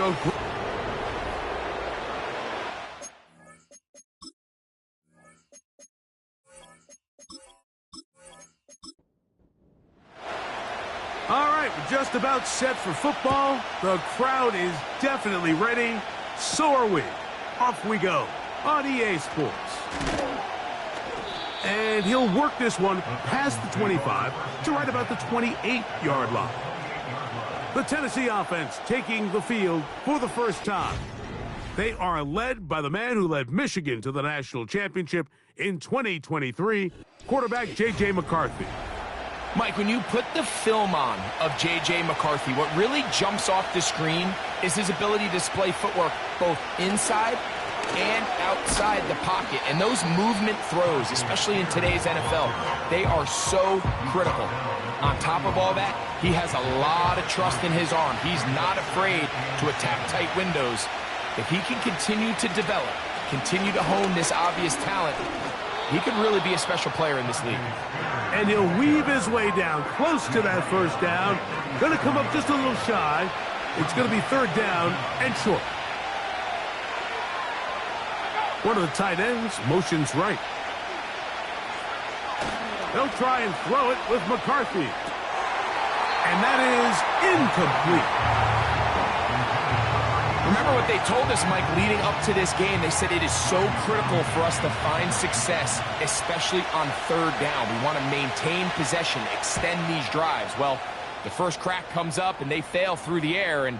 All right, we're just about set for football. The crowd is definitely ready. So are we. Off we go on EA Sports. And he'll work this one past the 25 to right about the 28-yard line. The Tennessee offense taking the field for the first time. They are led by the man who led Michigan to the national championship in 2023, quarterback J.J. McCarthy. Mike, when you put the film on of J.J. McCarthy, what really jumps off the screen is his ability to display footwork both inside and outside the pocket. And those movement throws, especially in today's NFL, they are so critical. On top of all that, he has a lot of trust in his arm. He's not afraid to attack tight windows. If he can continue to develop, continue to hone this obvious talent, he could really be a special player in this league. And he'll weave his way down close to that first down. Going to come up just a little shy. It's going to be third down and short. One of the tight ends motions right. They'll try and throw it with McCarthy. And that is incomplete. Remember what they told us, Mike, leading up to this game. They said it is so critical for us to find success, especially on third down. We want to maintain possession, extend these drives. Well, the first crack comes up and they fail through the air, and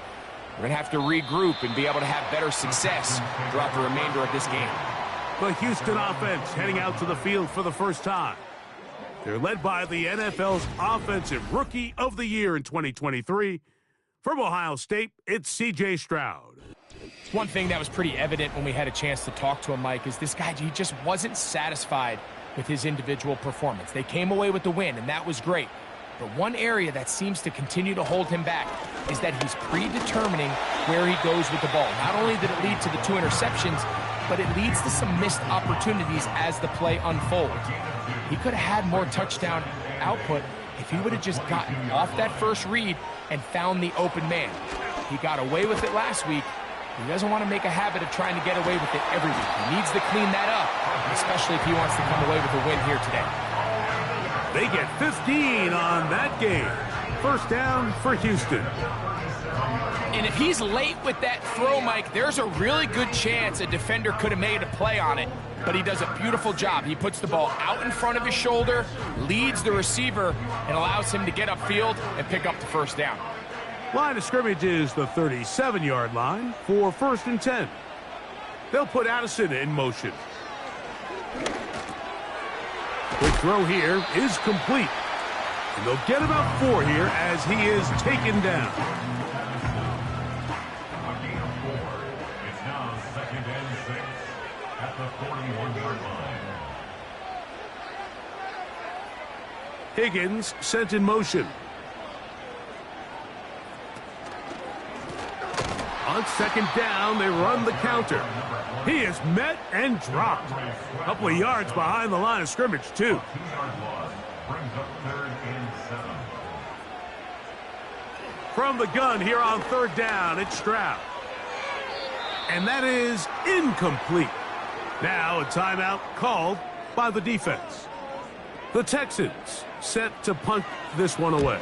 we're going to have to regroup and be able to have better success throughout the remainder of this game. The Houston offense heading out to the field for the first time. They're led by the NFL's Offensive Rookie of the Year in 2023. From Ohio State, it's C.J. Stroud. One thing that was pretty evident when we had a chance to talk to him, Mike, is this guy, he just wasn't satisfied with his individual performance. They came away with the win, and that was great. But one area that seems to continue to hold him back is that he's predetermining where he goes with the ball. Not only did it lead to the 2 interceptions, but it leads to some missed opportunities as the play unfolds. He could have had more touchdown output if he would have just gotten off that first read and found the open man. He got away with it last week. He doesn't want to make a habit of trying to get away with it every week. He needs to clean that up, especially if he wants to come away with a win here today. They get 15 on that game. First down for Houston. And if he's late with that throw, Mike, there's a really good chance a defender could have made a play on it, but he does a beautiful job. He puts the ball out in front of his shoulder, leads the receiver, and allows him to get upfield and pick up the first down. Line of scrimmage is the 37-yard line for first and 10. They'll put Addison in motion. Quick throw here is complete. And they'll get about 4 here as he is taken down. It's now 2nd and 6 at the 41-yard line. Higgins sent in motion. On second down, they run the counter. He is met and dropped. A couple of yards behind the line of scrimmage, too. 2-yard loss brings up 3rd and 7. From the gun here on third down, it's Stroud. And that is incomplete. Now a timeout called by the defense. The Texans set to punt this one away.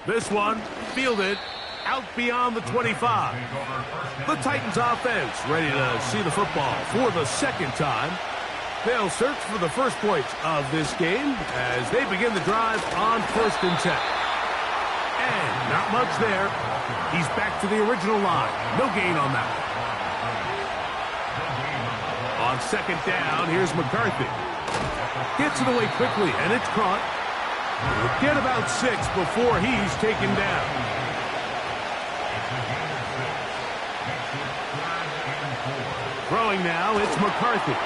This one fielded out beyond the 25. The Titans offense ready to see the football for the second time. They'll search for the first points of this game as they begin the drive on 1st and 10. And not much there. He's back to the original line. No gain on that one. On second down, here's McCarthy. Gets it away quickly, and it's caught. He'll get about 6 before he's taken down. Throwing now, it's McCarthy.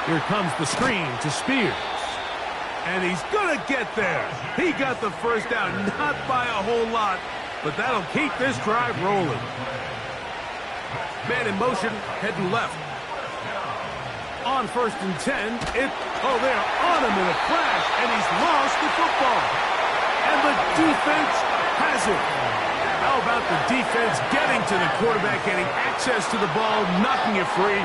Here comes the screen to Spears. And he's going to get there. He got the first down, not by a whole lot, but that'll keep this drive rolling. Man in motion, heading left. On 1st and 10, they're on him in a crash, and he's lost the football. And the defense has it. How about the defense getting to the quarterback, getting access to the ball, knocking it free,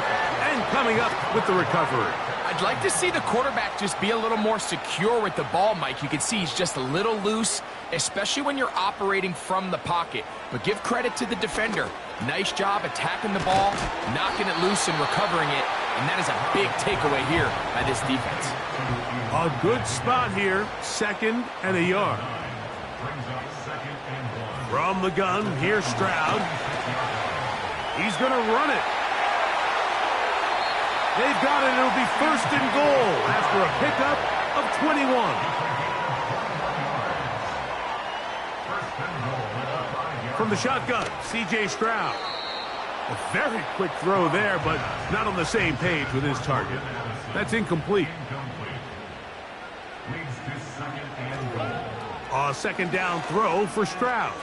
and coming up with the recovery? I'd like to see the quarterback just be a little more secure with the ball, Mike. You can see he's just a little loose, especially when you're operating from the pocket. But give credit to the defender. Nice job attacking the ball, knocking it loose and recovering it. And that is a big takeaway here by this defense. A good spot here, 2nd and a yard. From the gun, here's Stroud. He's going to run it. They've got it. It'll be 1st and goal after a pickup of 21. From the shotgun, C.J. Stroud. A very quick throw there, but not on the same page with his target. That's incomplete. A 2nd down throw for Stroud.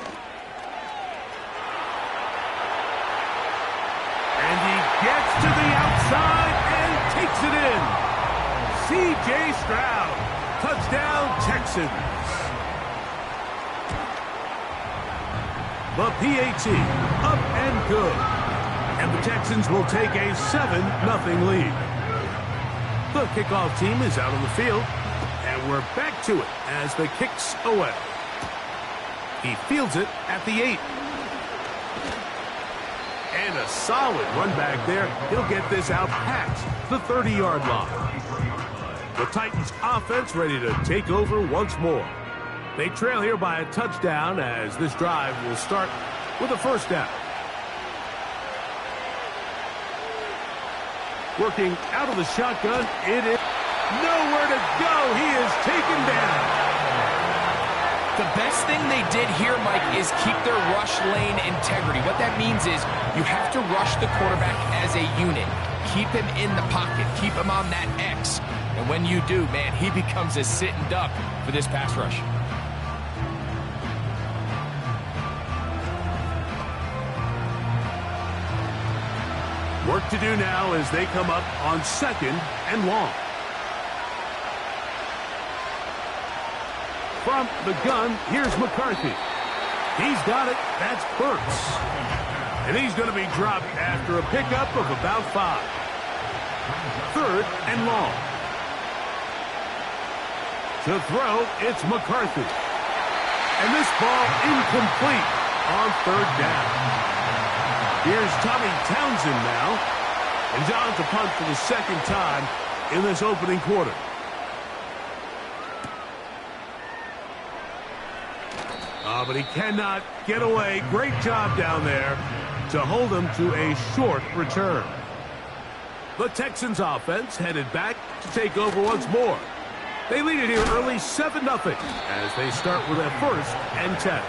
And he gets to the outside and takes it in. C.J. Stroud. Touchdown, Texans. The PAT up and good. And the Texans will take a 7-0 lead. The kickoff team is out on the field. And we're back to it as the kick's away. He fields it at the 8. And a solid run back there. He'll get this out past the 30-yard line. The Titans offense ready to take over once more. They trail here by a touchdown as this drive will start with a 1st down. Working out of the shotgun, it is nowhere to go. He is taken down. The best thing they did here, Mike, is keep their rush lane integrity. What that means is you have to rush the quarterback as a unit. Keep him in the pocket. Keep him on that X. And when you do, man, he becomes a sitting duck for this pass rush. Work to do now as they come up on 2nd and long. From the gun, here's McCarthy. He's got it. That's Burks. And he's going to be dropped after a pickup of about 5. 3rd and long. To throw, it's McCarthy. And this ball incomplete on 3rd down. Here's Tommy Townsend now. And John to punt for the 2nd time in this opening quarter. But he cannot get away. Great job down there to hold him to a short return. The Texans offense headed back to take over once more. They lead it here early 7-0 as they start with a 1st and 10.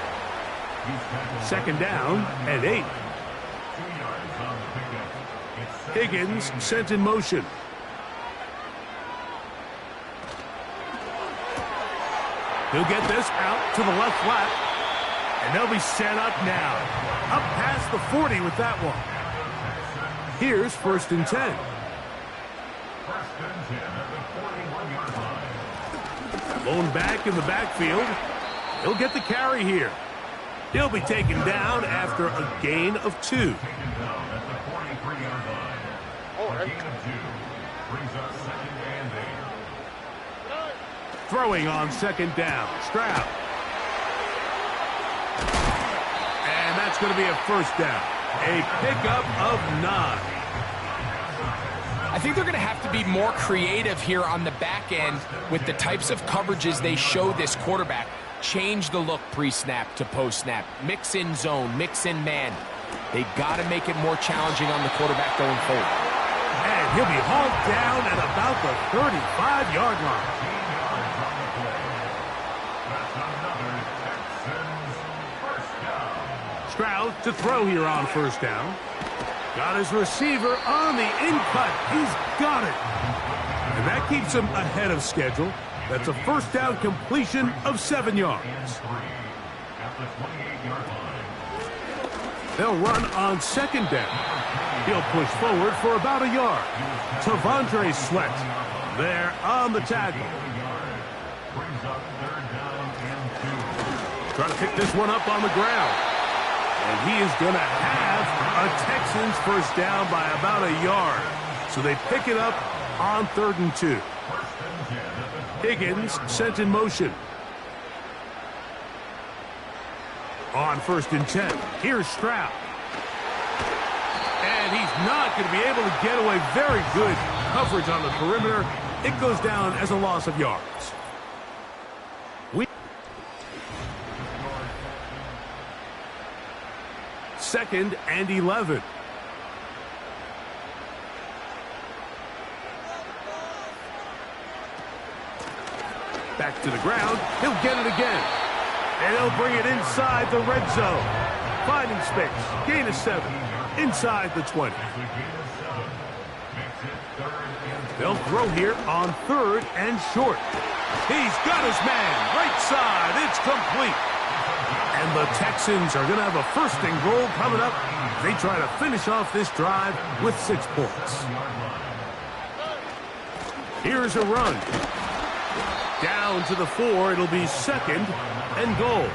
2nd down and 8. Higgins sent in motion. He'll get this out to the left flat. And they'll be set up now. Up past the 40 with that one. Here's 1st and 10. Lone back in the backfield. He'll get the carry here. He'll be taken down after a gain of 2. Throwing on 2nd down. Stroud. And that's going to be a 1st down. A pickup of 9. I think they're going to have to be more creative here on the back end with the types of coverages they show this quarterback. Change the look pre-snap to post-snap. Mix in zone, mix in man. They got to make it more challenging on the quarterback going forward. And he'll be hauled down at about the 35-yard line. Stroud to throw here on 1st down. Got his receiver on the in-cut. He's got it. And that keeps him ahead of schedule. That's a 1st down completion of 7 yards. They'll run on 2nd down. He'll push forward for about a yard. Tavondre Sweat there on the tackle. Trying to pick this one up on the ground. And he is going to have a Texans first down by about a yard. So they pick it up on 3rd and 2. Higgins sent in motion. On 1st and 10, here's Stroud. And he's not going to be able to get away. Very good coverage on the perimeter. It goes down as a loss of yards. 2nd and 11. Back to the ground. He'll get it again. And he'll bring it inside the red zone. Finding space. Gain of 7. Inside the 20. They'll throw here on 3rd and short. He's got his man. Right side. It's complete. And the Texans are going to have a 1st and goal coming up. They try to finish off this drive with 6 points. Here's a run. Down to the 4. It'll be 2nd and goal.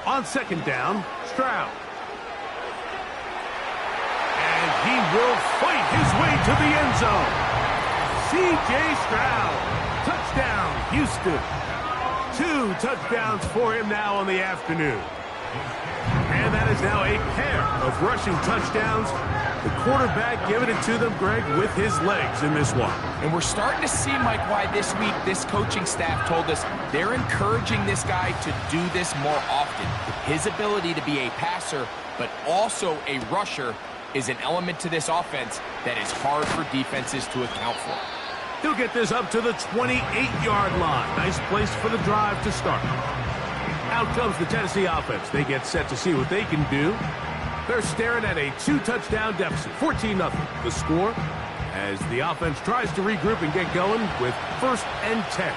On 2nd down, Stroud. And he will fight his way to the end zone. C.J. Stroud. Touchdown, Houston. 2 touchdowns for him now on the afternoon. And that is now a pair of rushing touchdowns. The quarterback giving it to them, Greg, with his legs in this one. And we're starting to see, Mike, why this week this coaching staff told us they're encouraging this guy to do this more often. His ability to be a passer, but also a rusher, is an element to this offense that is hard for defenses to account for. He'll get this up to the 28-yard line. Nice place for the drive to start. Out comes the Tennessee offense. They get set to see what they can do. They're staring at a 2-touchdown deficit, 14-0. The score as the offense tries to regroup and get going with 1st and 10.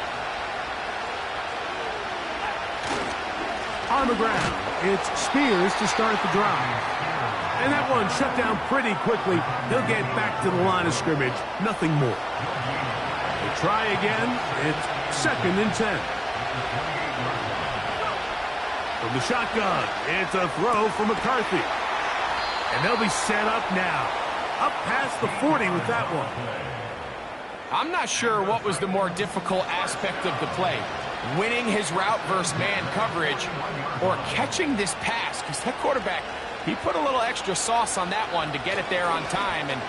On the ground, it's Spears to start the drive. And that one shut down pretty quickly. He'll get back to the line of scrimmage. Nothing more. They try again. It's 2nd and 10. From the shotgun, it's a throw for McCarthy. And they'll be set up now. Up past the 40 with that one. I'm not sure what was the more difficult aspect of the play. Winning his route versus man coverage or catching this pass. Because that quarterback, he put a little extra sauce on that one to get it there on time. And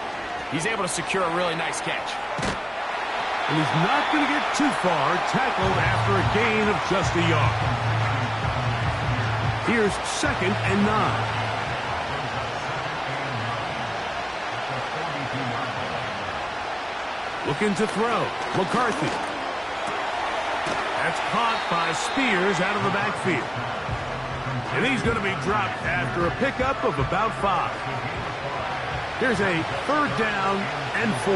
he's able to secure a really nice catch. And he's not going to get too far. Tackled after a gain of just a yard. Here's 2nd and 9. Looking to throw. McCarthy. That's caught by Spears out of the backfield. And he's going to be dropped after a pickup of about 5. Here's a 3rd down and 4.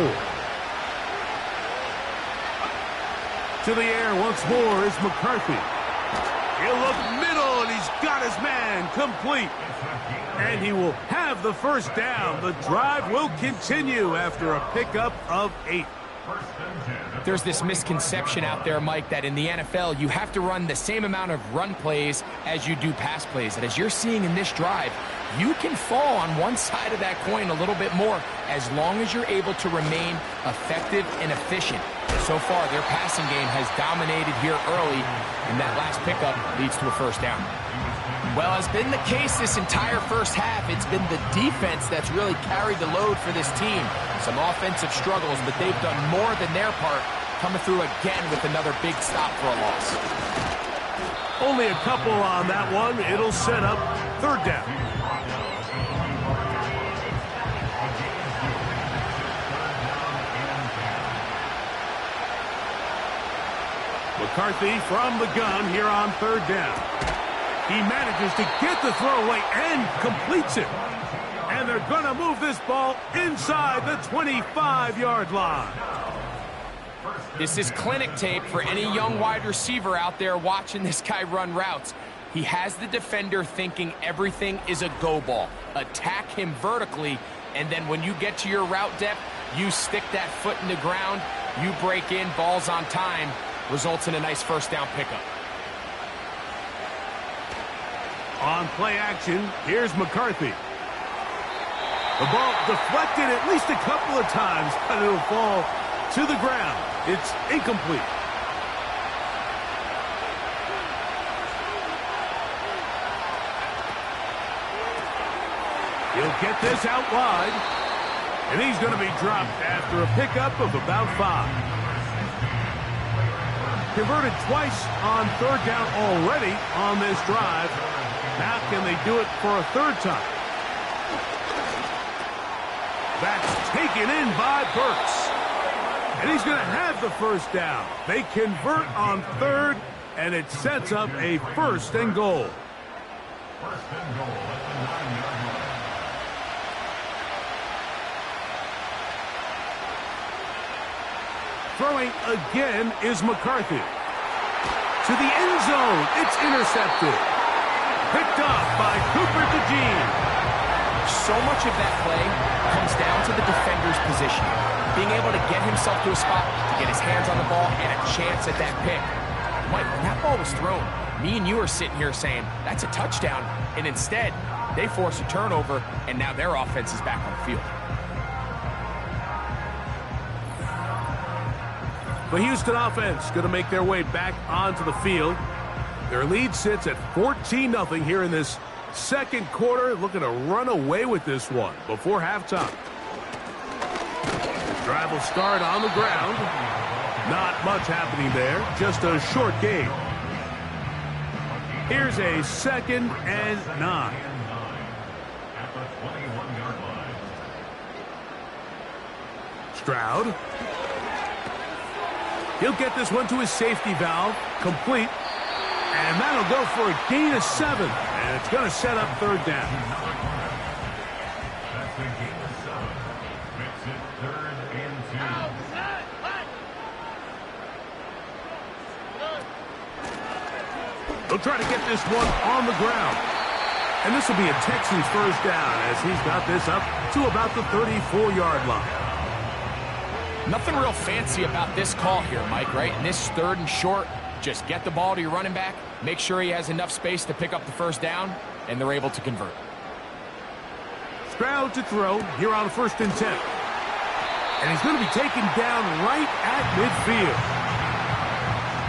To the air once more is McCarthy. He'll look middle, and he's got his man complete. And he will have the 1st down. The drive will continue after a pickup of 8. There's this misconception out there, Mike, that in the NFL you have to run the same amount of run plays as you do pass plays. And as you're seeing in this drive, you can fall on one side of that coin a little bit more as long as you're able to remain effective and efficient. So far, their passing game has dominated here early, and that last pickup leads to a 1st down. Well, as been the case this entire first half, it's been the defense that's really carried the load for this team. Some offensive struggles, but they've done more than their part, coming through again with another big stop for a loss. Only a couple on that one. It'll set up 3rd down. McCarthy from the gun here on 3rd down. He manages to get the throw away and completes it. And they're going to move this ball inside the 25-yard line. This is clinic tape for any young wide receiver out there watching this guy run routes. He has the defender thinking everything is a go ball. Attack him vertically And then when you get to your route depth, you stick that foot in the ground, you break in, balls on time, results in a nice first down pickup. On play action, here's McCarthy. The ball deflected at least a couple of times, but it'll fall to the ground. It's incomplete. He'll get this out wide, and he's going to be dropped after a pickup of about 5. Converted twice on third down already on this drive. Now can they do it for a third time? That's taken in by Burks. And he's going to have the first down. They convert on third, and it sets up a first and goal. First and goal at the 9-yard line. Throwing again is McCarthy. To the end zone. It's intercepted. Picked up by Cooper DeJean. So much of that play comes down to the defender's position. Being able to get himself to a spot, to get his hands on the ball, and a chance at that pick. Mike, when that ball was thrown, me and you are sitting here saying, that's a touchdown. And instead, they force a turnover, and now their offense is back on the field. The Houston offense going to make their way back onto the field. Their lead sits at 14-0 here in this second quarter. Looking to run away with this one before halftime. The drive will start on the ground. Not much happening there. Just a short game. Here's a 2nd and 9. At the 21-yard line. Stroud. He'll get this one to his safety valve. Complete. And that'll go for a gain of 7. And it's going to set up third down. That's a gain of 7. Makes it 3rd and 2. They'll try to get this one on the ground. And this will be a Texans first down as he's got this up to about the 34-yard line. Nothing real fancy about this call here, Mike, right? In this 3rd and short, just get the ball to your running back, make sure he has enough space to pick up the first down, and they're able to convert. Stroud to throw here on 1st and 10. And he's going to be taken down right at midfield.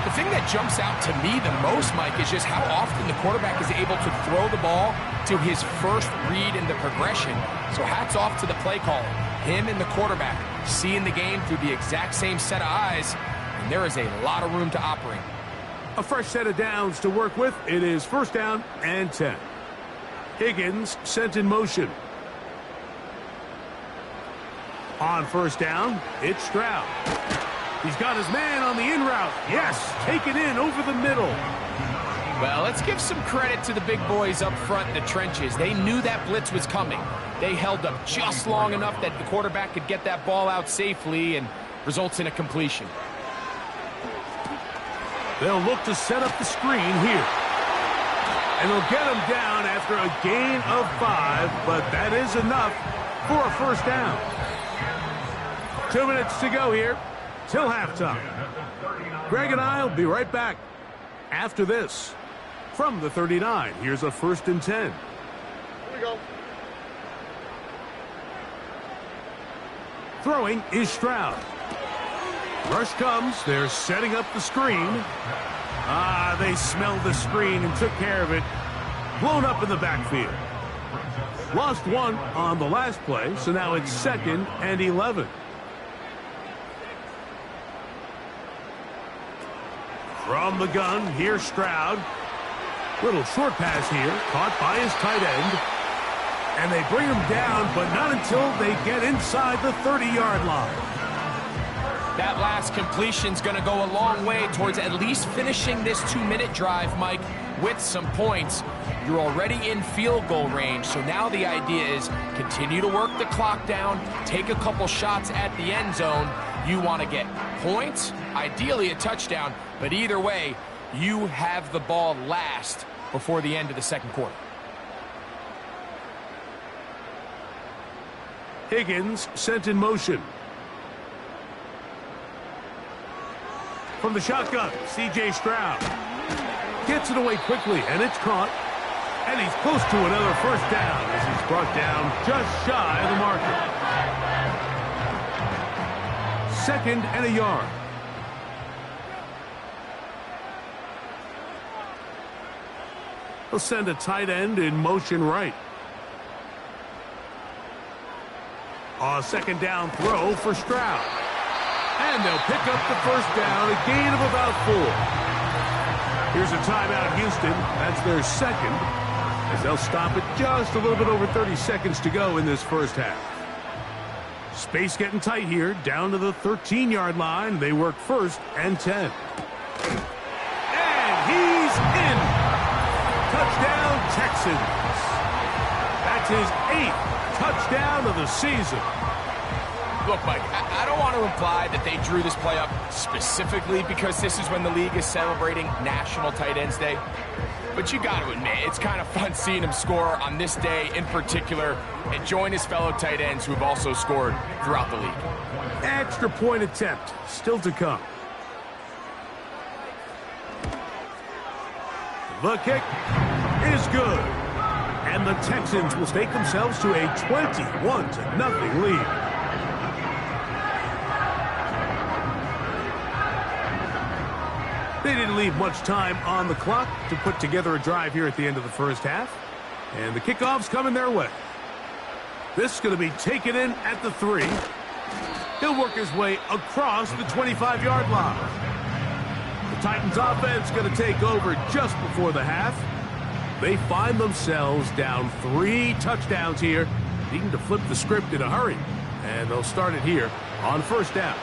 The thing that jumps out to me the most, Mike, is just how often the quarterback is able to throw the ball to his first read in the progression. So hats off to the play caller. Him and the quarterback seeing the game through the exact same set of eyes, and there is a lot of room to operate. A fresh set of downs to work with. It is 1st down and 10. Higgins sent in motion. On 1st down, it's Stroud. He's got his man on the in route. Yes, taken in over the middle. Well, let's give some credit to the big boys up front in the trenches. They knew that blitz was coming. They held up just long enough that the quarterback could get that ball out safely and results in a completion. They'll look to set up the screen here. And they'll get him down after a gain of 5, but that is enough for a first down. 2 minutes to go here till halftime. Greg and I will be right back after this. From the 39, here's a 1st and 10. Here we go. Throwing is Stroud. Rush comes. They're setting up the screen. They smelled the screen and took care of it. Blown up in the backfield. Lost 1 on the last play, so now it's 2nd and 11. From the gun, here's Stroud. Little short pass here, caught by his tight end. And they bring him down, but not until they get inside the 30-yard line. That last completion's going to go a long way towards at least finishing this 2-minute drive, Mike, with some points. You're already in field goal range, so now the idea is continue to work the clock down, take a couple shots at the end zone. You want to get points, ideally a touchdown, but either way, you have the ball last before the end of the second quarter. Higgins sent in motion. From the shotgun, C.J. Stroud. Gets it away quickly, and it's caught. And he's close to another first down as he's brought down just shy of the marker. 2nd and a yard. He'll send a tight end in motion right. A 2nd down throw for Stroud. And they'll pick up the first down, a gain of about 4. Here's a timeout, Houston. That's their 2nd. As they'll stop it just a little bit over 30 seconds to go in this first half. Space getting tight here, down to the 13-yard line. They work 1st and 10. And he's in. Touchdown, Texans. That's his 8th touchdown of the season. Look, Mike, I don't want to imply that they drew this play up specifically because this is when the league is celebrating National Tight Ends Day. But you got to admit, it's kind of fun seeing him score on this day in particular and join his fellow tight ends who have also scored throughout the league. Extra point attempt still to come. The kick is good. And the Texans will stake themselves to a 21-0 lead. They didn't leave much time on the clock to put together a drive here at the end of the first half. And the kickoff's coming their way. This is going to be taken in at the 3. He'll work his way across the 25-yard line. The Titans offense going to take over just before the half. They find themselves down 3 touchdowns here, needing to flip the script in a hurry. And they'll start it here on 1st down.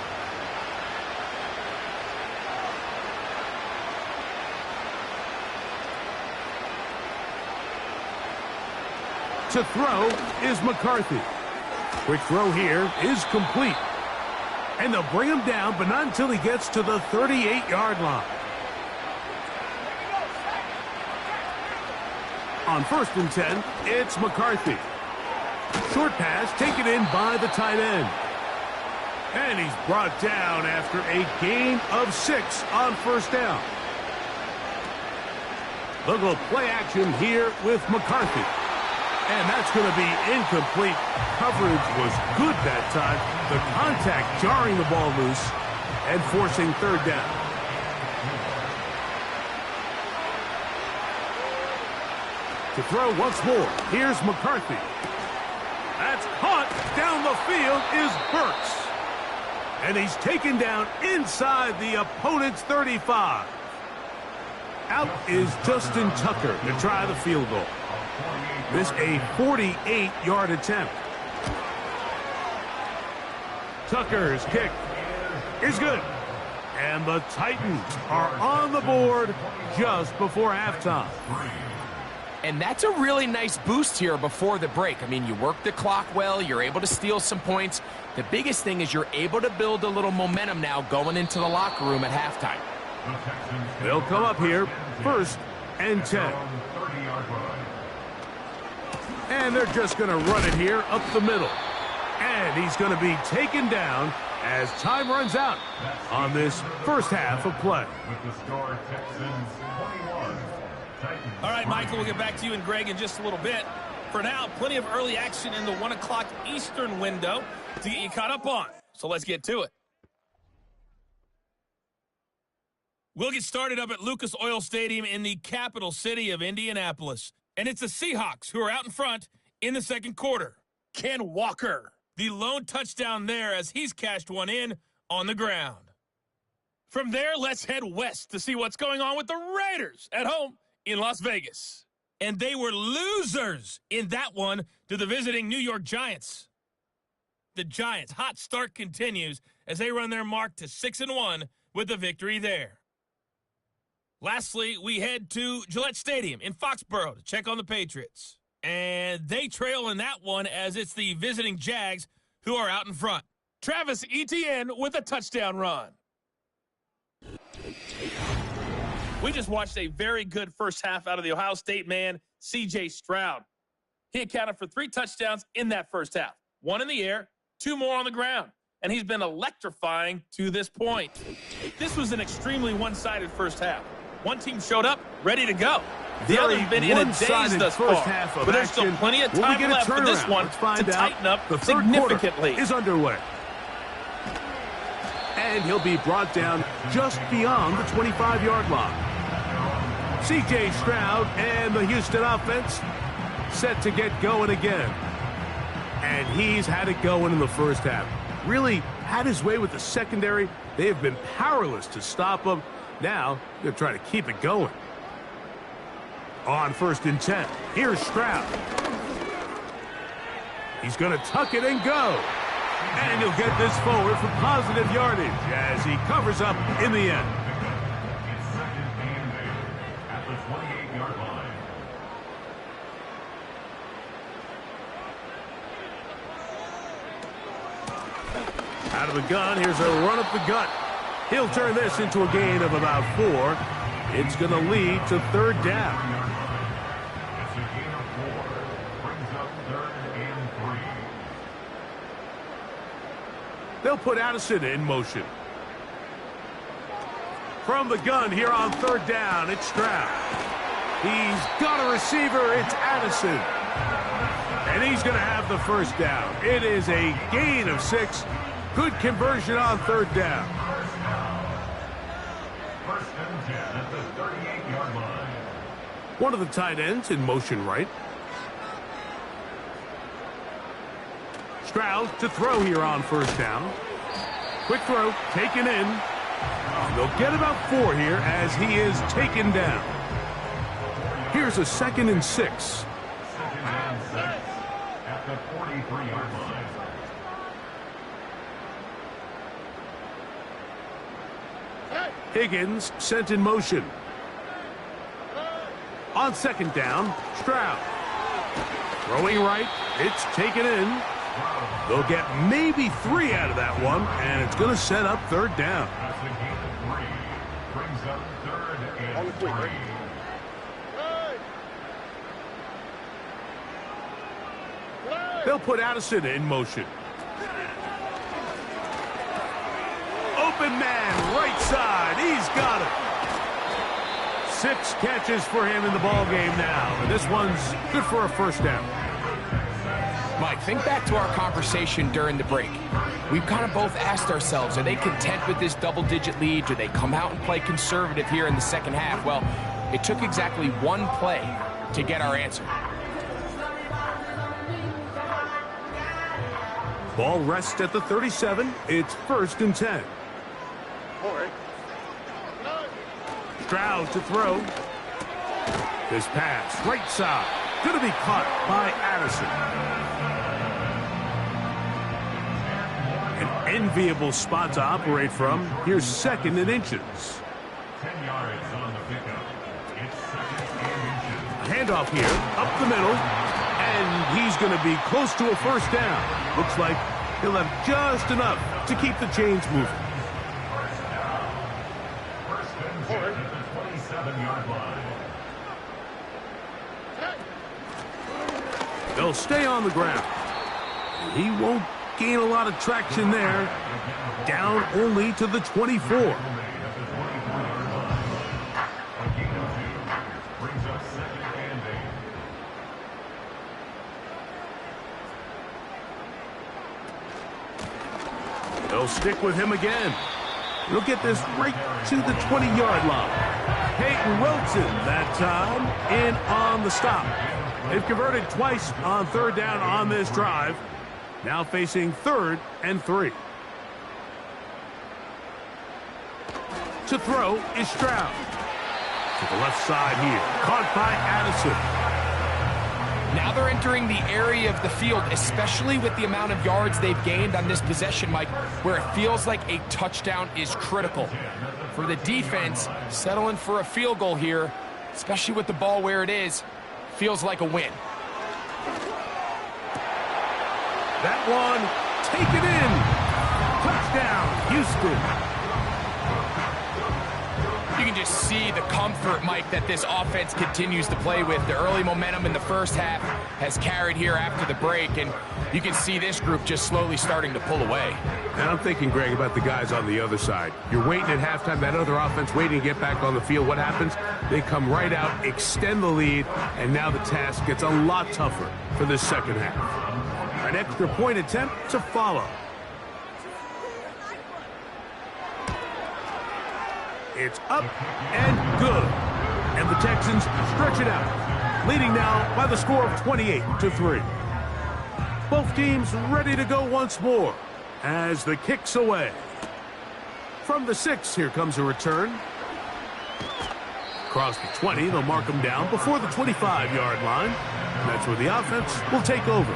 To throw is McCarthy. Quick throw here is complete. And they'll bring him down, but not until he gets to the 38-yard line. On 1st and 10, it's McCarthy. Short pass taken in by the tight end. And he's brought down after a gain of 6 on 1st down. They'll go play action here with McCarthy. And that's going to be incomplete. Coverage was good that time. The contact jarring the ball loose and forcing 3rd down. To throw once more, here's McCarthy. That's caught down the field is Burks. And he's taken down inside the opponent's 35. Out is Justin Tucker to try the field goal. This a 48-yard attempt. Tucker's kick is good. And the Titans are on the board just before halftime. And that's a really nice boost here before the break. I mean, you work the clock well. You're able to steal some points. The biggest thing is you're able to build a little momentum now going into the locker room at halftime. They'll come up here 1st and 10. And they're just going to run it here up the middle. And he's going to be taken down as time runs out on this first half of play. With the score, Texans 21. Titans. All right, Michael, we'll get back to you and Greg in just a little bit. For now, plenty of early action in the 1 o'clock Eastern window to get you caught up on. So let's get to it. We'll get started up at Lucas Oil Stadium in the capital city of Indianapolis. And it's the Seahawks who are out in front in the 2nd quarter. Ken Walker, the lone touchdown there as he's cashed one in on the ground. From there, let's head west to see what's going on with the Raiders at home in Las Vegas. And they were losers in that one to the visiting New York Giants. The Giants' hot start continues as they run their mark to 6-1 with the victory there. Lastly, we head to Gillette Stadium in Foxborough to check on the Patriots. And they trail in that one as it's the visiting Jags who are out in front. Travis Etienne with a touchdown run. We just watched a very good first half out of the Ohio State man, C.J. Stroud. He accounted for 3 touchdowns in that first half. 1 in the air, 2 more on the ground. And he's been electrifying to this point. This was an extremely one-sided first half. One team showed up, ready to go. The other's been in a daze thus far, but there's still plenty of time left for this one to tighten up significantly. Is underway. And he'll be brought down just beyond the 25-yard line. C.J. Stroud and the Houston offense set to get going again. And he's had it going in the first half. Really had his way with the secondary. They have been powerless to stop him. Now, they're trying to keep it going. On 1st and 10, here's Stroud. He's going to tuck it and go. And he'll get this forward for positive yardage as he covers up in the end. It's 2nd and 8 at the 28-yard line. Out of the gun, here's a run up the gut. He'll turn this into a gain of about 4. It's going to lead to 3rd down. It's a gain of 4. Brings up 3rd and 3. They'll put Addison in motion. From the gun here on 3rd down, it's Stroud. He's got a receiver, it's Addison. And he's going to have the first down. It is a gain of 6. Good conversion on 3rd down. 1st and 10 at the 38-yard line. One of the tight ends in motion right. Stroud to throw here on 1st down. Quick throw, taken in. And they'll get about 4 here as he is taken down. Here's a 2nd and 6. 2nd and 6 at the 43-yard line. Higgins sent in motion. On 2nd down, Stroud. Throwing right, it's taken in. They'll get maybe 3 out of that one, and it's going to set up 3rd down. That's a gain of 3. Brings up 3rd and 3. They'll put Addison in motion. Open man, right side. He's got it. 6 catches for him in the ball game now. And this one's good for a 1st down. Mike, think back to our conversation during the break. We've kind of both asked ourselves, are they content with this double-digit lead? Do they come out and play conservative here in the 2nd half? Well, it took exactly 1 play to get our answer. Ball rests at the 37. It's 1st and 10. Stroud to throw. This pass, right side. Going to be caught by Addison. An enviable spot to operate from. Here's 2nd and inches. 10 yards on the pickup. It's 2nd and inches. A handoff here, up the middle. And he's going to be close to a 1st down. Looks like he'll have just enough to keep the chains moving. 1st and 10 at the 27-yard line. They'll stay on the ground. He won't gain a lot of traction there. Down only to the 24. They'll stick with him again. He'll get this right to the 20-yard line. Peyton Wilson that time in on the stop. They've converted twice on 3rd down on this drive. Now facing 3rd and 3. To throw is Stroud. To the left side here. Caught by Addison. Now they're entering the area of the field, especially with the amount of yards they've gained on this possession, Mike, where it feels like a touchdown is critical. For the defense, settling for a field goal here, especially with the ball where it is, feels like a win. That one taken in. Touchdown, Houston. You can just see the comfort, Mike, that this offense continues to play with. The early momentum in the first half has carried here after the break, and you can see this group just slowly starting to pull away. And I'm thinking, Greg, about the guys on the other side. You're waiting at halftime, that other offense waiting to get back on the field. What happens? They come right out, extend the lead, and now the task gets a lot tougher for this second half. An extra point attempt to follow. It's up and good. And the Texans stretch it out, leading now by the score of 28-3. Both teams ready to go once more as the kick's away. From the 6, here comes a return. Across the 20, they'll mark them down before the 25-yard line. That's where the offense will take over.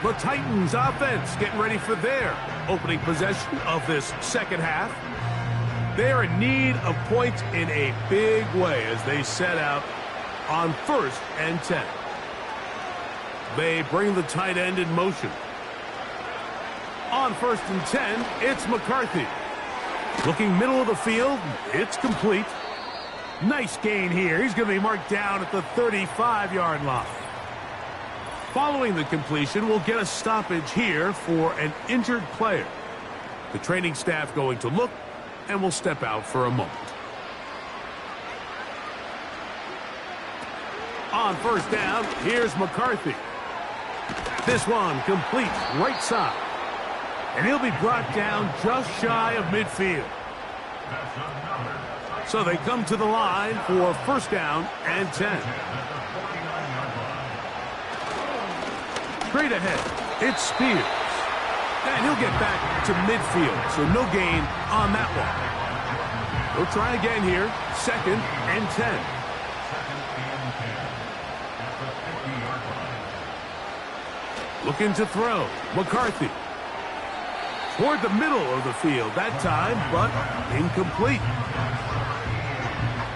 The Titans offense getting ready for their opening possession of this second half. They're in need of points in a big way as they set out on 1st and 10. They bring the tight end in motion. On 1st and 10, it's McCarthy. Looking middle of the field, it's complete. Nice gain here. He's going to be marked down at the 35-yard line. Following the completion, we'll get a stoppage here for an injured player. The training staff going to look, and we'll step out for a moment. On 1st down, here's McCarthy. This one complete right side. And he'll be brought down just shy of midfield. So they come to the line for 1st down and 10. Straight ahead, it's Spears. And he'll get back to midfield, so no gain on that one. We'll try again here, 2nd and 10. Looking to throw, McCarthy. Toward the middle of the field that time, but incomplete.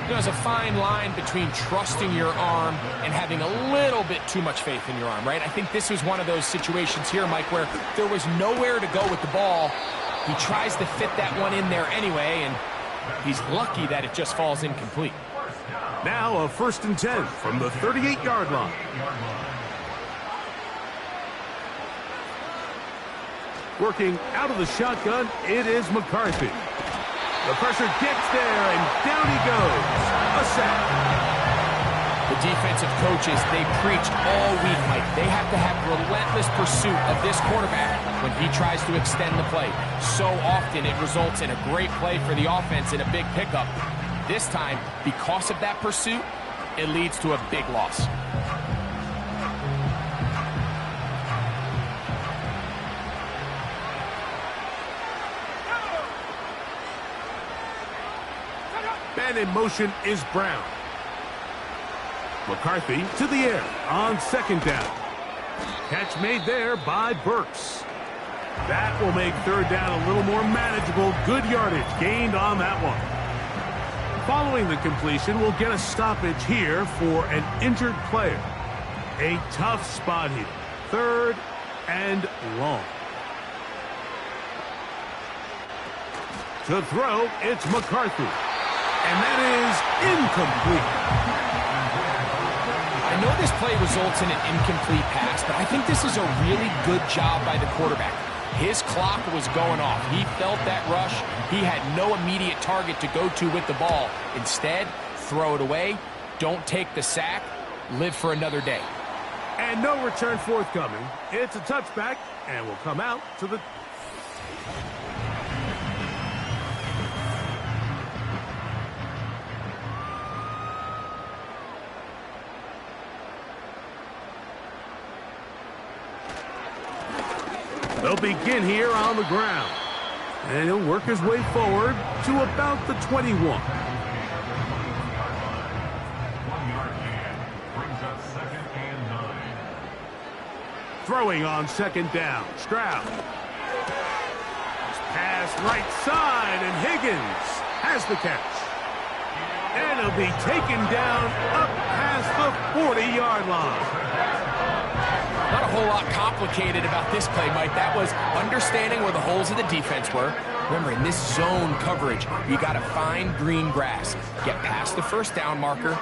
There's a fine line between trusting your arm and having a little bit too much faith in your arm, right? I think this was one of those situations here, Mike, where there was nowhere to go with the ball. He tries to fit that one in there anyway, and he's lucky that it just falls incomplete. Now a 1st and 10 from the 38-yard line. Working out of the shotgun, it is McCarthy. The pressure gets there, and down he goes. A sack. The defensive coaches, they preach all week, Mike. They have to have relentless pursuit of this quarterback when he tries to extend the play. So often it results in a great play for the offense and a big pickup. This time, because of that pursuit, it leads to a big loss. And in motion is Brown. McCarthy to the air on 2nd down. Catch made there by Burks. That will make 3rd down a little more manageable. Good yardage gained on that one. Following the completion, we'll get a stoppage here for an injured player. A tough spot here. 3rd and long. To throw, it's McCarthy. And that is incomplete. I know this play results in an incomplete pass, but I think this is a really good job by the quarterback. His clock was going off. He felt that rush. He had no immediate target to go to with the ball. Instead, throw it away. Don't take the sack. Live for another day. And no return forthcoming. It's a touchback, and will come out to the... They'll begin here on the ground. And he'll work his way forward to about the 21. 1 yard gain brings up 2nd and 9. Throwing on 2nd down. Stroud. Pass right side, and Higgins has the catch. And he'll be taken down up past the 40-yard line. Not a whole lot complicated about this play, Mike. That was understanding where the holes of the defense were, Remember, in this zone coverage, you got to find green grass, get past the first down marker,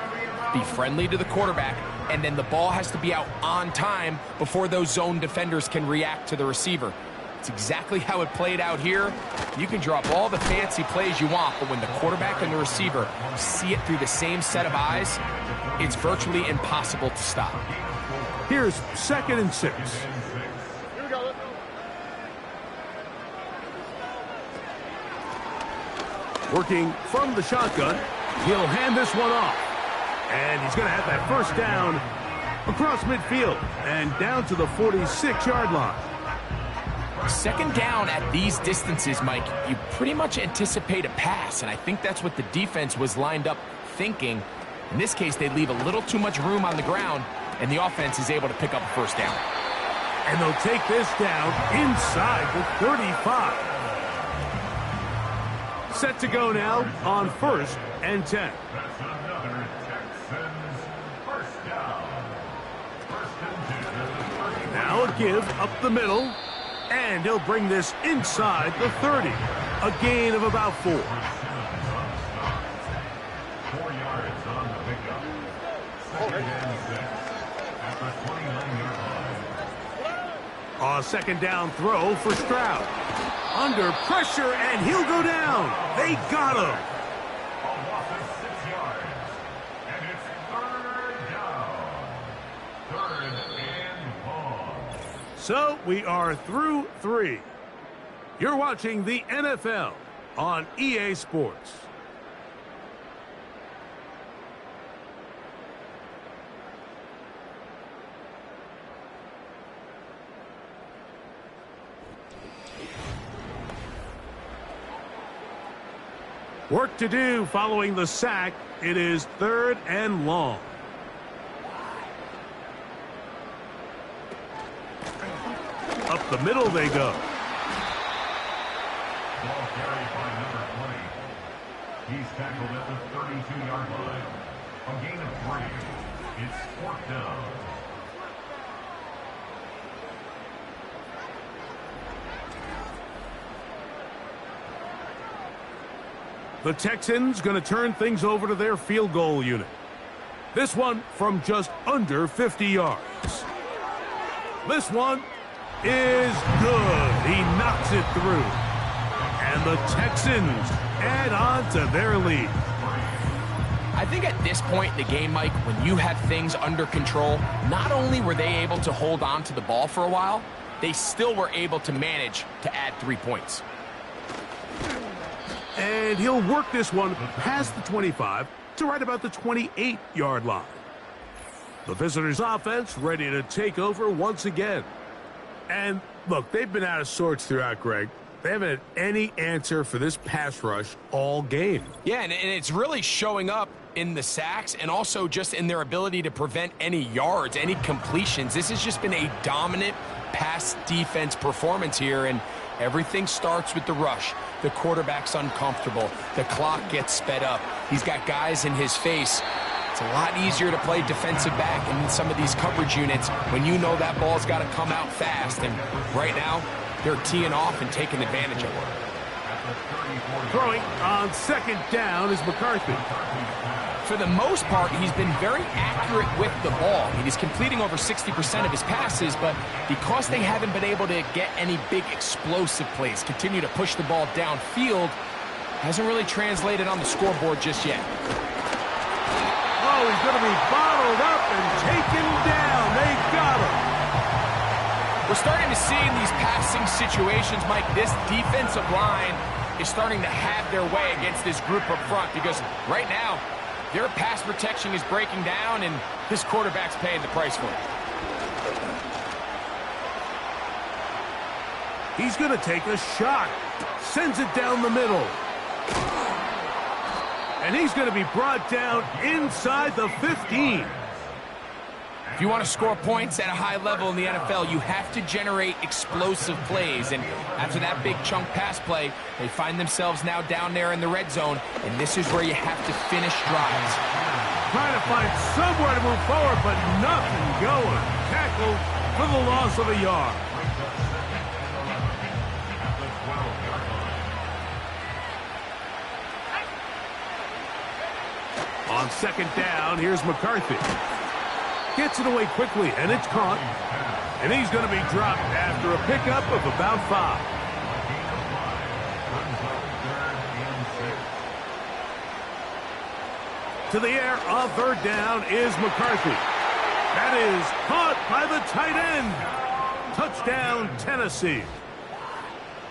be friendly to the quarterback, and then the ball has to be out on time before those zone defenders can react to the receiver. It's exactly how it played out here. You can draw up all the fancy plays you want, but when the quarterback and the receiver see it through the same set of eyes, it's virtually impossible to stop. Here's 2nd and 6. Working from the shotgun, he'll hand this one off. And he's going to have that first down across midfield and down to the 46-yard line. 2nd down at these distances, Mike, you pretty much anticipate a pass, and I think that's what the defense was lined up thinking. In this case, they leave a little too much room on the ground, and the offense is able to pick up a first down. And they'll take this down inside the 35. Set to go now on 1st and 10. That's another Texans first down. 1st and 10. Now a give up the middle, and he'll bring this inside the 30. A gain of about 4. 4 yards on the pickup. 2nd and 6 at the 29-yard line. A 2nd down throw for Stroud. Under pressure, and he'll go down. They got him. A loss of 6 yards. And it's 3rd down. 3rd and long. So we are through 3. You're watching the NFL on EA Sports. Work to do following the sack. It is 3rd and long. Up the middle they go. Ball carried by number 20. He's tackled at the 32-yard line. A gain of 3. It's 4th down. The Texans going to turn things over to their field goal unit. This one from just under 50 yards. This one is good. He knocks it through. And the Texans add on to their lead. I think at this point in the game, Mike, when you have things under control, not only were they able to hold on to the ball for a while, they still were able to manage to add 3 points. And he'll work this one past the 25 to right about the 28-yard line. The visitors' offense ready to take over once again. And look, they've been out of sorts throughout, Greg. They haven't had any answer for this pass rush all game. Yeah, and it's really showing up in the sacks and also just in their ability to prevent any yards, any completions. This has just been a dominant pass defense performance here, and everything starts with the rush. The quarterback's uncomfortable. The clock gets sped up. He's got guys in his face. It's a lot easier to play defensive back in some of these coverage units when you know that ball's got to come out fast. And right now, they're teeing off and taking advantage of it. Throwing on 2nd down is McCarthy. For the most part, he's been very accurate with the ball. I mean, he's completing over 60% of his passes, but because they haven't been able to get any big explosive plays, continue to push the ball downfield, hasn't really translated on the scoreboard just yet. Oh, he's going to be bottled up and taken down. They got him. We're starting to see in these passing situations, Mike, this defensive line is starting to have their way against this group up front because right now, their pass protection is breaking down, and this quarterback's paying the price for it. He's going to take a shot. Sends it down the middle. And he's going to be brought down inside the 15. If you want to score points at a high level in the NFL, you have to generate explosive plays. And after that big chunk pass play, they find themselves now down there in the red zone. And this is where you have to finish drives. Trying to find somewhere to move forward, but nothing going. Tackled for the loss of a yard. On second down, here's McCarthy. Gets it away quickly, and it's caught. And he's going to be dropped after a pickup of about 5. To the air on third down is McCarthy. That is caught by the tight end. Touchdown, Tennessee.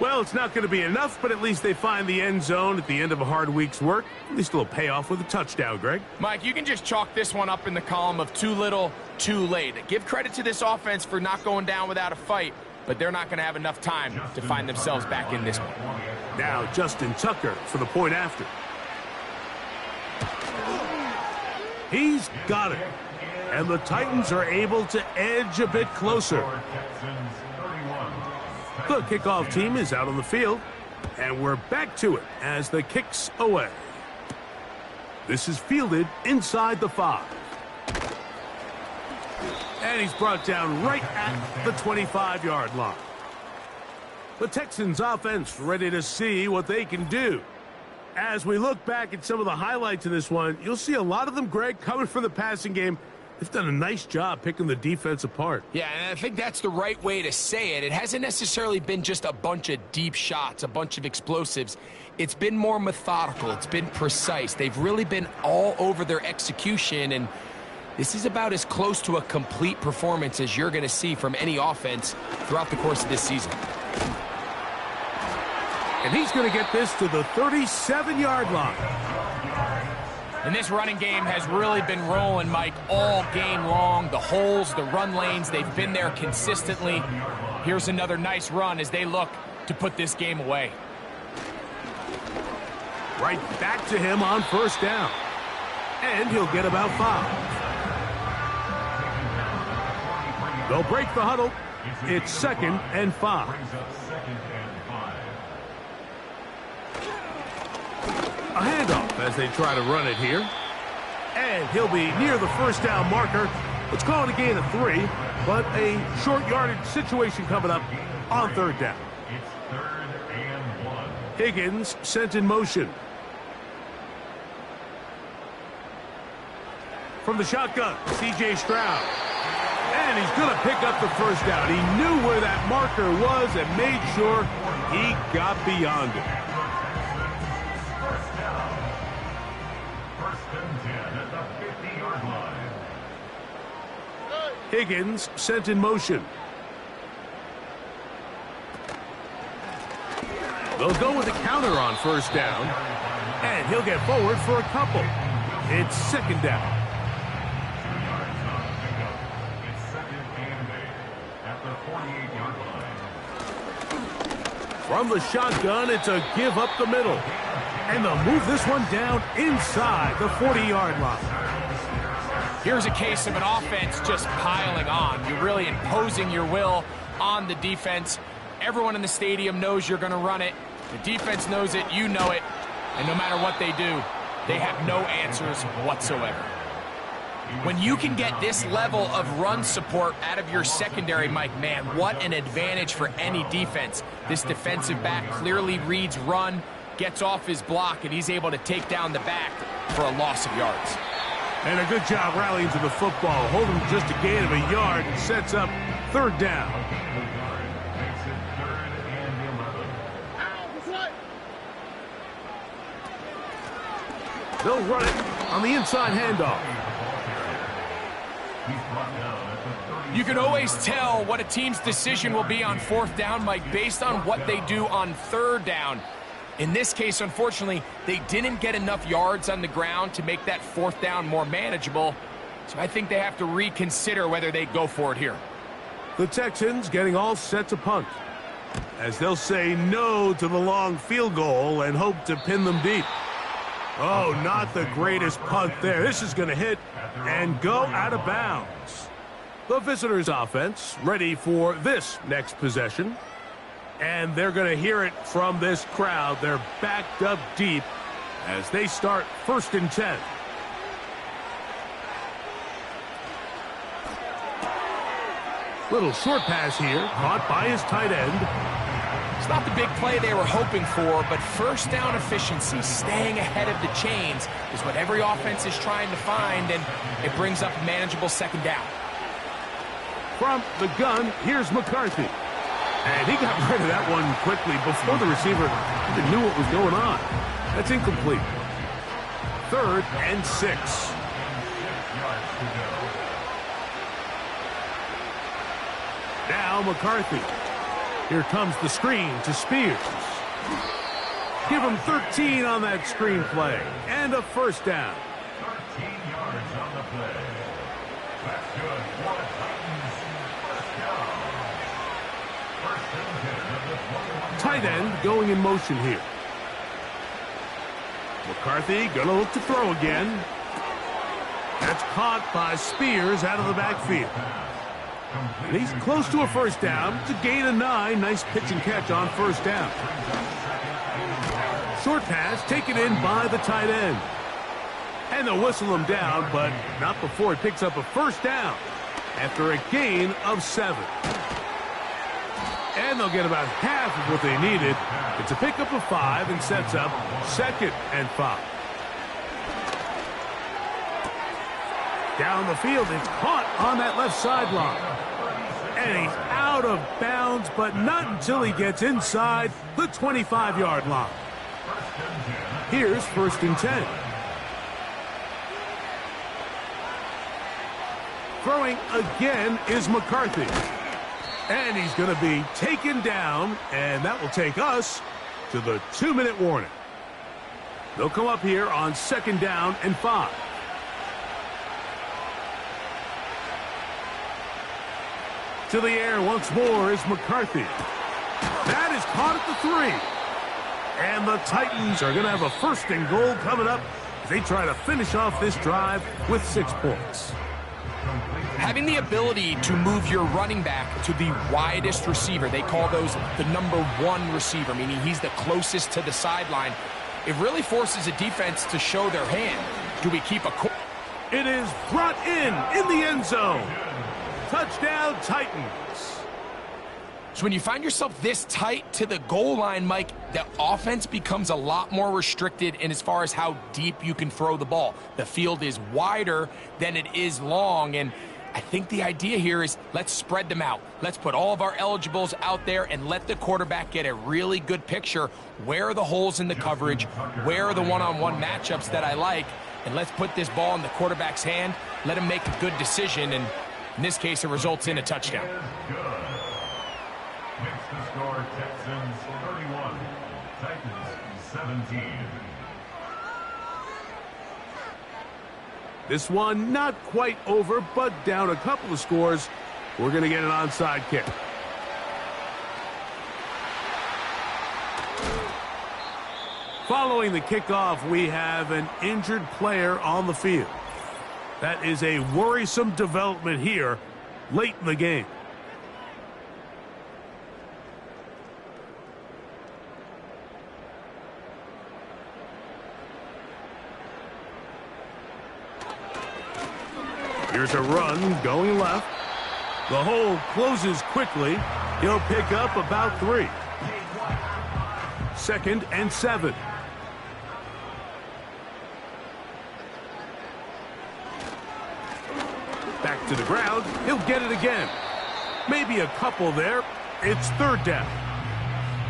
Well, it's not going to be enough, but at least they find the end zone at the end of a hard week's work. At least a little payoff with a touchdown, Greg. Mike, you can just chalk this one up in the column of too little, too late. Give credit to this offense for not going down without a fight, but they're not going to have enough time to find themselves back in this one. Now Justin Tucker for the point after. He's got it. And the Titans are able to edge a bit closer. The kickoff team is out on the field, and we're back to it as the kick's away. This is fielded inside the 5. And he's brought down right at the 25-yard line. The Texans offense ready to see what they can do. As we look back at some of the highlights in this one, you'll see a lot of them, Greg, coming from the passing game. They've done a nice job picking the defense apart. Yeah, and I think that's the right way to say it. It hasn't necessarily been just a bunch of deep shots, a bunch of explosives. It's been more methodical. It's been precise. They've really been all over their execution, and this is about as close to a complete performance as you're going to see from any offense throughout the course of this season. And he's going to get this to the 37-yard line. And this running game has really been rolling, Mike, all game long. The holes, the run lanes, they've been there consistently. Here's another nice run as they look to put this game away. Right back to him on first down. And he'll get about 5. They'll break the huddle. It's 2nd and 5. A handoff as they try to run it here. And he'll be near the first down marker. Let's call it a gain of 3, but a short yardage situation coming up on third down. It's 3rd and 1. Higgins sent in motion. From the shotgun, C.J. Stroud. And he's going to pick up the first down. He knew where that marker was and made sure he got beyond it. Higgins sent in motion. They'll go with a counter on first down. And he'll get forward for a couple. It's 2nd down. It's 2nd and 8 at the 48-yard line. From the shotgun, it's a give up the middle. And they'll move this one down inside the 40-yard line. Here's a case of an offense just piling on. You're really imposing your will on the defense. Everyone in the stadium knows you're going to run it. The defense knows it, you know it. And no matter what they do, they have no answers whatsoever. When you can get this level of run support out of your secondary, Mike, man, what an advantage for any defense. This defensive back clearly reads run, gets off his block, and he's able to take down the back for a loss of yards. And a good job rallying to the football, holding just a gain of a yard and sets up third down. They'll run it on the inside handoff. You can always tell what a team's decision will be on fourth down, Mike, based on what they do on third down. In this case, unfortunately, they didn't get enough yards on the ground to make that fourth down more manageable. So I think they have to reconsider whether they go for it here. The Texans getting all set to punt, as they'll say no to the long field goal and hope to pin them deep. Oh, not the greatest punt there. This is going to hit and go out of bounds. The visitors' offense ready for this next possession. And they're going to hear it from this crowd. They're backed up deep as they start 1st and 10. Little short pass here, caught by his tight end. It's not the big play they were hoping for, but first down efficiency, staying ahead of the chains, is what every offense is trying to find, and it brings up a manageable second down. From the gun, here's McCarthy. And he got rid of that one quickly before the receiver even knew what was going on. That's incomplete. 3rd and 6. Now McCarthy. Here comes the screen to Spears. Give him 13 on that screen play. And a first down. 13 yards on the play. That's good for the Titans. First down. First and 10 of the 21. Tight end going in motion here. McCarthy gonna look to throw again. That's caught by Spears out of the backfield. And he's close to a first down. It's a gain of 9. Nice pitch and catch on first down. Short pass taken in by the tight end. And they'll whistle him down, but not before he picks up a first down after a gain of 7. And they'll get about half of what they needed. It's a pickup of 5 and sets up 2nd and 5. Down the field, it's caught on that left sideline. And he's out of bounds, but not until he gets inside the 25-yard line. Here's 1st and 10. Throwing again is McCarthy. And he's going to be taken down, and that will take us to the 2-minute warning. They'll come up here on 2nd down and 5. To the air once more is McCarthy. That is caught at the 3. And the Titans are going to have a 1st and goal coming up as they try to finish off this drive with 6 points. Having the ability to move your running back to the widest receiver, they call those the number 1 receiver, meaning he's the closest to the sideline. It really forces a defense to show their hand. Do we keep a... It is brought in the end zone. Touchdown, Titans. So when you find yourself this tight to the goal line, Mike, the offense becomes a lot more restricted in as far as how deep you can throw the ball. The field is wider than it is long, and I think the idea here is let's spread them out. Let's put all of our eligibles out there and let the quarterback get a really good picture. Where are the holes in the coverage? Where are the one-on-one matchups that I like? And let's put this ball in the quarterback's hand. Let him make a good decision, and in this case, it results in a touchdown. Makes the score Texans 31, Titans 17. This one not quite over, but down a couple of scores. We're going to get an onside kick. Following the kickoff, we have an injured player on the field. That is a worrisome development here late in the game. Here's a run going left. The hole closes quickly. He'll pick up about 3. 2nd and 7. Back to the ground. He'll get it again. Maybe a couple there. It's 3rd down.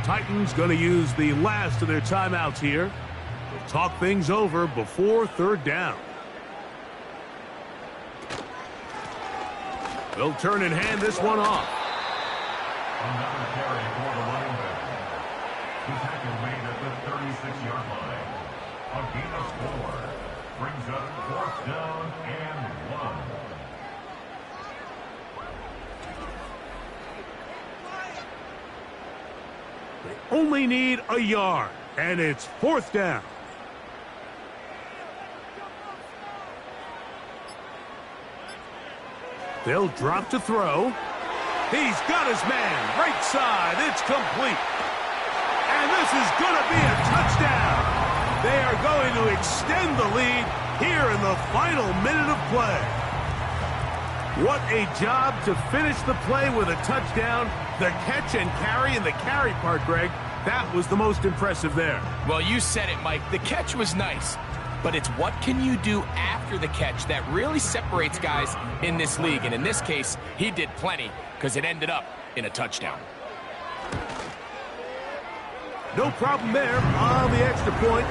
Titans going to use the last of their timeouts here. They'll talk things over before 3rd down. They'll turn and hand this one off. Another carry for the linebacker. The tackle made at the 36-yard line. A gain of 4 brings up 4th down and 1. They only need a yard, and it's 4th down. They'll drop to throw. He's got his man. Right side. It's complete. And this is going to be a touchdown. They are going to extend the lead here in the final minute of play. What a job to finish the play with a touchdown The catch and carry, and the carry part, Greg, that was the most impressive there. Well, you said it, Mike. The catch was nice, but it's what can you do after the catch that really separates guys in this league. And in this case, he did plenty because it ended up in a touchdown. No problem there on the extra point.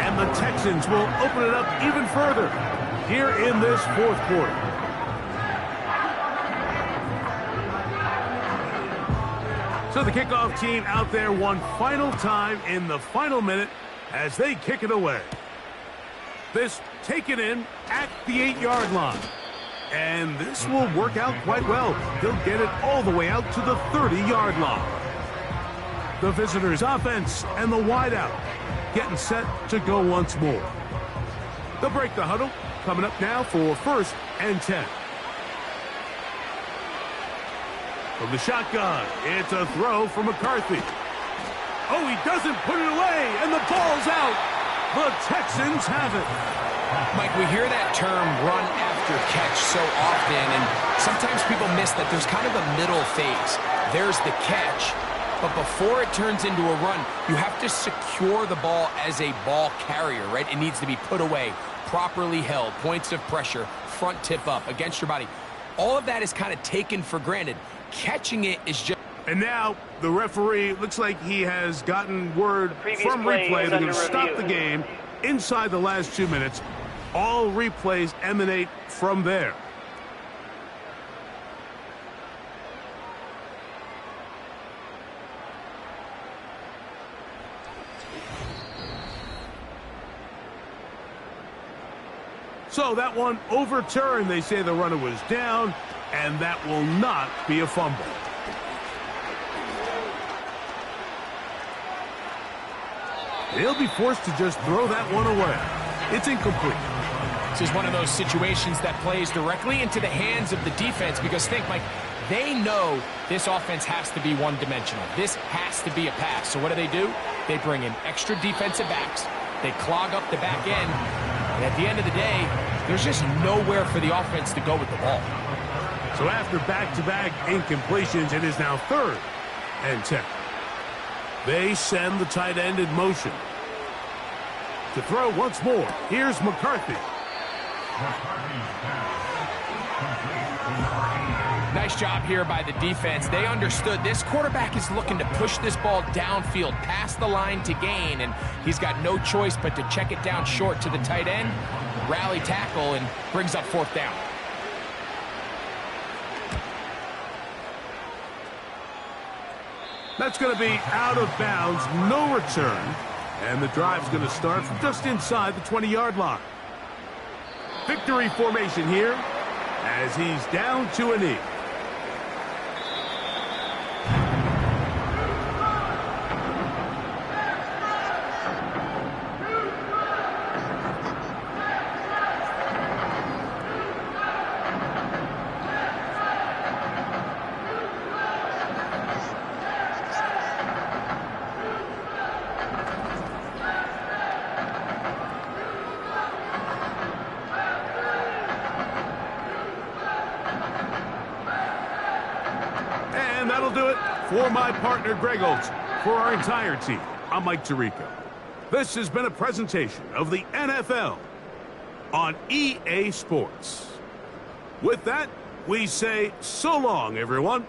And the Texans will open it up even further here in this fourth quarter. So the kickoff team out there one final time in the final minute as they kick it away. This taken in at the 8-yard line. And this will work out quite well. They'll get it all the way out to the 30-yard line. The visitors' offense and the wideout getting set to go once more. They'll break the huddle. Coming up now for 1st and 10. From the shotgun, it's a throw for McCarthy. Oh, he doesn't put it away, and the ball's out. The Texans have it. Mike, we hear that term run after catch so often, and sometimes people miss that there's kind of a middle phase. There's the catch, but before it turns into a run, you have to secure the ball as a ball carrier, right? It needs to be put away, properly held, points of pressure, front tip up against your body. All of that is kind of taken for granted. Catching it is just... And now the referee looks like he has gotten word from replay that he'll stop the game inside the last 2 minutes. All replays emanate from there. So that one overturned. They say the runner was down, and that will not be a fumble. He'll be forced to just throw that one away. It's incomplete. This is one of those situations that plays directly into the hands of the defense because think, Mike, they know this offense has to be one-dimensional. This has to be a pass. So what do? They bring in extra defensive backs. They clog up the back end. And at the end of the day, there's just nowhere for the offense to go with the ball. So after back-to-back incompletions, it is now 3rd and 10. They send the tight end in motion. To throw once more, here's McCarthy. Nice job here by the defense. They understood this quarterback is looking to push this ball downfield past the line to gain, and he's got no choice but to check it down short to the tight end, rally tackle, and brings up 4th down. That's going to be out of bounds, no return. And the drive's going to start from just inside the 20-yard line. Victory formation here as he's down to a knee. And that'll do it for my partner, Greg Olson. For our entire team, I'm Mike Tirico. This has been a presentation of the NFL on EA Sports. With that, we say so long, everyone.